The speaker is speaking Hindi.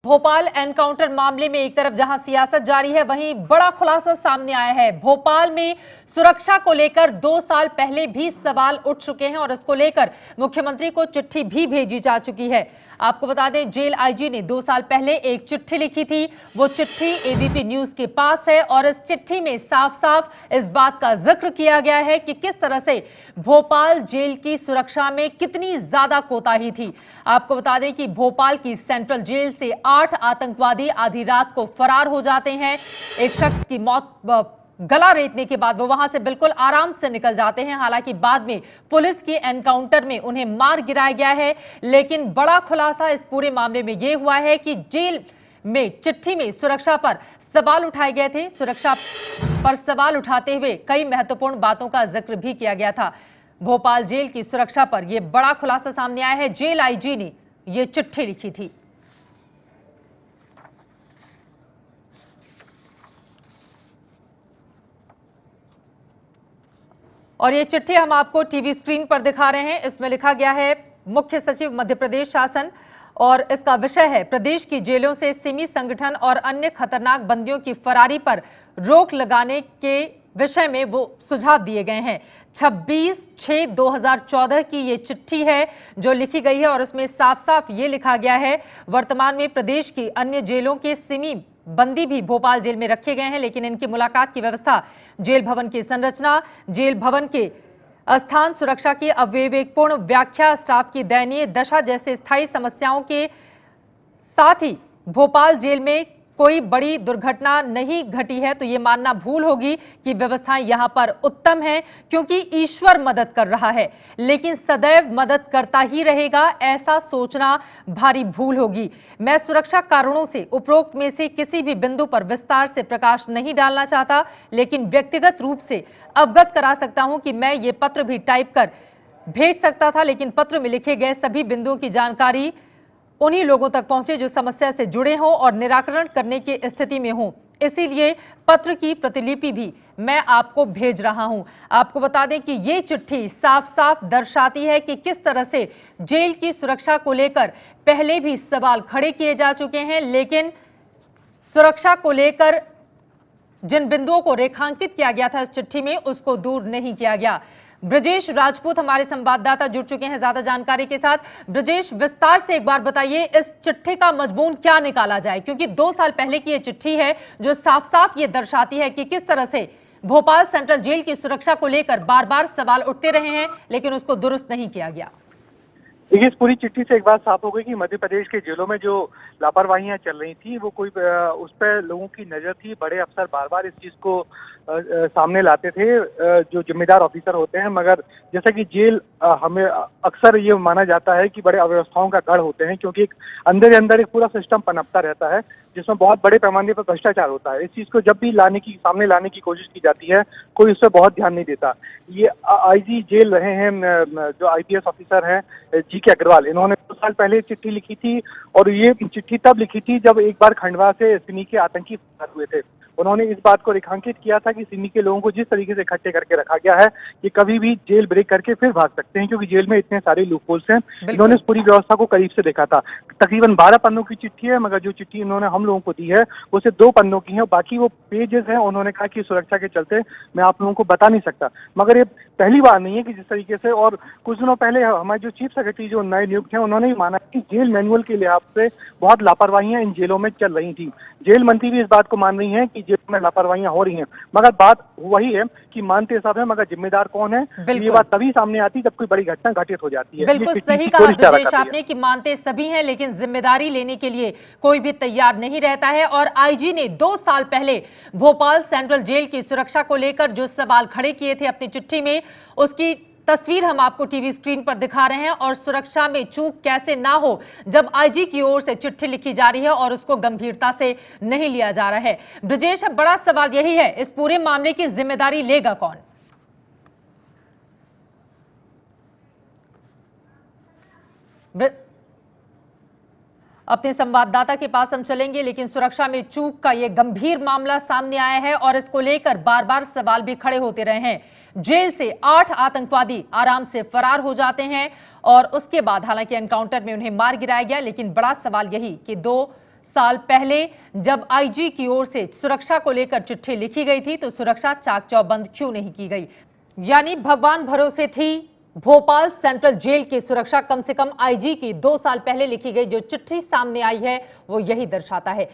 भोपाल एनकाउंटर मामले में एक तरफ जहां सियासत जारी है, वहीं बड़ा खुलासा सामने आया है। भोपाल में सुरक्षा को लेकर 2 साल पहले भी सवाल उठ चुके हैं और इसको लेकर मुख्यमंत्री को चिट्ठी भी भेजी जा चुकी है। आपको बता दें, जेल आईजी ने 2 साल पहले एक चिट्ठी लिखी थी। वो चिट्ठी एबीपी न्यूज के पास है और इस चिट्ठी में साफ साफ इस बात का जिक्र किया गया है कि किस तरह से भोपाल जेल की सुरक्षा में कितनी ज्यादा कोताही थी। आपको बता दें कि भोपाल की सेंट्रल जेल से 8 आतंकवादी आधी रात को फरार हो जाते हैं। एक शख्स की मौत गला रेतने के बाद वो वहां से बिल्कुल आराम से निकल जाते हैं। हालांकि बाद में पुलिस के एनकाउंटर में उन्हें मार गिराया गया है। लेकिन बड़ा खुलासा इस पूरे मामले में यह हुआ है कि जेल में चिट्ठी में सुरक्षा पर सवाल उठाए गए थे। सुरक्षा पर सवाल उठाते हुए कई महत्वपूर्ण बातों का जिक्र भी किया गया था। भोपाल जेल की सुरक्षा पर यह बड़ा खुलासा सामने आया है। जेल आईजी ने यह चिट्ठी लिखी थी। और ये चिट्ठी हम आपको टीवी स्क्रीन पर दिखा रहे हैं। इसमें लिखा गया है, मुख्य सचिव मध्य प्रदेश शासन, और इसका विषय है प्रदेश की जेलों से सिमी संगठन और अन्य खतरनाक बंदियों की फरारी पर रोक लगाने के विषय में वो सुझाव दिए गए हैं। 26/6/2014 की ये चिट्ठी है जो लिखी गई है और उसमें साफ साफ ये लिखा गया है, वर्तमान में प्रदेश की अन्य जेलों के सिमी बंदी भी भोपाल जेल में रखे गए हैं, लेकिन इनकी मुलाकात की व्यवस्था, जेल भवन की संरचना, जेल भवन के स्थान, सुरक्षा की अविवेकपूर्ण व्याख्या, स्टाफ की दयनीय दशा जैसे स्थायी समस्याओं के साथ ही भोपाल जेल में कोई बड़ी दुर्घटना नहीं घटी है तो ये मानना भूल होगी कि व्यवस्थाएं यहां पर उत्तम हैं, क्योंकि ईश्वर मदद कर रहा है, लेकिन सदैव मदद करता ही रहेगा, ऐसा सोचना भारी भूल होगी। मैं सुरक्षा कारणों से उपरोक्त में से किसी भी बिंदु पर विस्तार से प्रकाश नहीं डालना चाहता, लेकिन व्यक्तिगत रूप से अवगत करा सकता हूं कि मैं ये पत्र भी टाइप कर भेज सकता था, लेकिन पत्र में लिखे गए सभी बिंदुओं की जानकारी उन्हीं लोगों तक पहुंचे जो समस्या से जुड़े हों और निराकरण करने की स्थिति में हों। इसीलिए पत्र की प्रतिलिपि भी मैं आपको भेज रहा हूं। आपको बता दें कि ये चिट्ठी साफ साफ दर्शाती है कि किस तरह से जेल की सुरक्षा को लेकर पहले भी सवाल खड़े किए जा चुके हैं, लेकिन सुरक्षा को लेकर जिन बिंदुओं को रेखांकित किया गया था इस चिट्ठी में, उसको दूर नहीं किया गया। ब्रजेश राजपूत हमारे संवाददाता जुड़ चुके हैं ज्यादा जानकारी के साथ। ब्रजेश, विस्तार से एक बार बताइए, इस चिट्ठी का मजमून क्या निकाला जाए, क्योंकि 2 साल पहले की ये चिट्ठी है जो साफ साफ ये दर्शाती है कि किस तरह से भोपाल सेंट्रल जेल की सुरक्षा को लेकर बार बार सवाल उठते रहे हैं, लेकिन उसको दुरुस्त नहीं किया गया। देखिए, इस पूरी चिट्ठी से एक बात साफ हो गई कि मध्य प्रदेश के जेलों में जो लापरवाहियां चल रही थी वो कोई उस पर लोगों की नजर थी। बड़े अफसर बार बार इस चीज को सामने लाते थे, जो जिम्मेदार ऑफिसर होते हैं, मगर जैसा कि जेल हमें अक्सर ये माना जाता है कि बड़े अव्यवस्थाओं का गढ़ होते हैं, क्योंकि एक अंदर ही अंदर एक पूरा सिस्टम पनपता रहता है जिसमें बहुत बड़े पैमाने पर भ्रष्टाचार होता है। इस चीज को जब भी सामने लाने की कोशिश की जाती है, कोई उस पर बहुत ध्यान नहीं देता। ये आईजी जेल रहे हैं जो आईपीएस ऑफिसर हैं जीके अग्रवाल, इन्होंने 2 साल पहले चिट्ठी लिखी थी और ये चिट्ठी तब लिखी थी जब एक बार खंडवा से सिमी के आतंकी फरार हुए थे। उन्होंने इस बात को रेखांकित किया था कि सिमी के लोगों को जिस तरीके से इकट्ठे करके रखा गया है, ये कभी भी जेल ब्रेक करके फिर भाग सकते हैं, क्योंकि जेल में इतने सारे लूपहोल्स हैं। इन्होंने इस पूरी व्यवस्था को करीब से देखा था। तकरीबन 12 पन्नों की चिट्ठी है, मगर जो चिट्ठी इन्होंने हम लोगों को दी है वो सिर्फ 2 पन्नों की है। बाकी वो पेजेस हैं, उन्होंने कहा कि सुरक्षा के चलते मैं आप लोगों को बता नहीं सकता। मगर ये पहली बार नहीं है कि जिस तरीके से, और कुछ दिनों पहले हमारे जो चीफ सेक्रेटरी जो नए नियुक्त हैं, उन्होंने ही माना कि जेल मैनुअल के लिहाज से बहुत लापरवाहियां इन जेलों में चल रही थी। जेल मंत्री भी इस बात को मान रही हैं कि जेल में लापरवाहियां हो रही हैं, मगर बात वही है कि मानते सब है, मगर जिम्मेदार कौन है, ये बात तभी सामने आती जब कोई बड़ी घटना घटित हो जाती है। बिल्कुल सही कहा ब्रजेश आपने कि मानते सभी हैं, लेकिन जिम्मेदारी लेने के लिए कोई भी तैयार नहीं रहता है। और आईजी ने 2 साल पहले भोपाल सेंट्रल जेल की सुरक्षा को लेकर जो सवाल खड़े किए थे अपनी चिट्ठी में, उसकी तस्वीर हम आपको टीवी स्क्रीन पर दिखा रहे हैं। और सुरक्षा में चूक कैसे ना हो जब आईजी की ओर से चिट्ठी लिखी जा रही है और उसको गंभीरता से नहीं लिया जा रहा है। ब्रजेश, अब बड़ा सवाल यही है, इस पूरे मामले की जिम्मेदारी लेगा कौन? अपने संवाददाता के पास हम चलेंगे, लेकिन सुरक्षा में चूक का यह गंभीर मामला सामने आया है और इसको लेकर बार बार सवाल भी खड़े होते रहे हैं। जेल से 8 आतंकवादी आराम से फरार हो जाते हैं और उसके बाद हालांकि एनकाउंटर में उन्हें मार गिराया गया, लेकिन बड़ा सवाल यही कि 2 साल पहले जब आईजी की ओर से सुरक्षा को लेकर चिट्ठी लिखी गई थी तो सुरक्षा चाक चौबंद क्यों नहीं की गई? यानी भगवान भरोसे थी भोपाल सेंट्रल जेल की सुरक्षा। कम से कम आईजी की 2 साल पहले लिखी गई जो चिट्ठी सामने आई है वो यही दर्शाता है।